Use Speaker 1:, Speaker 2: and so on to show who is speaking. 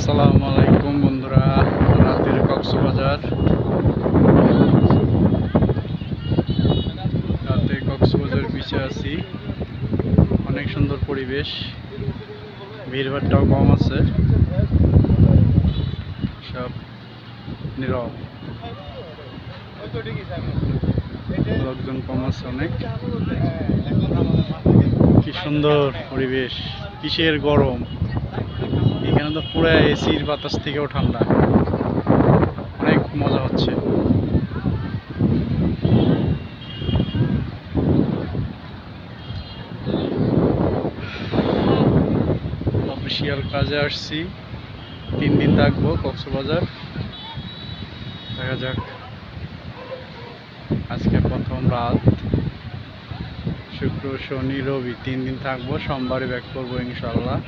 Speaker 1: আসসালামু আলাইকুম বন্ধুরা, রাতের কক্সবাজার। রাতে কক্সবাজার বিচে আছি। অনেক সুন্দর পরিবেশ, ভিড়ভাড়টাও কম আছে, সব নীরব, লোকজন কম আছে অনেক। কি সুন্দর পরিবেশ, কিসের গরম! এখানে তো পুরো এসির বাতাস থেকেও ঠান্ডা, অনেক মজা হচ্ছে। অফিসিয়াল কাজে আসছি, 3 দিন থাকবো কক্সবাজার। দেখা যাক, আজকে প্রথম রাত, শুক্র শনি রবি 3 দিন থাকবো, সোমবারে ব্যাক করবো ইনশাল্লাহ।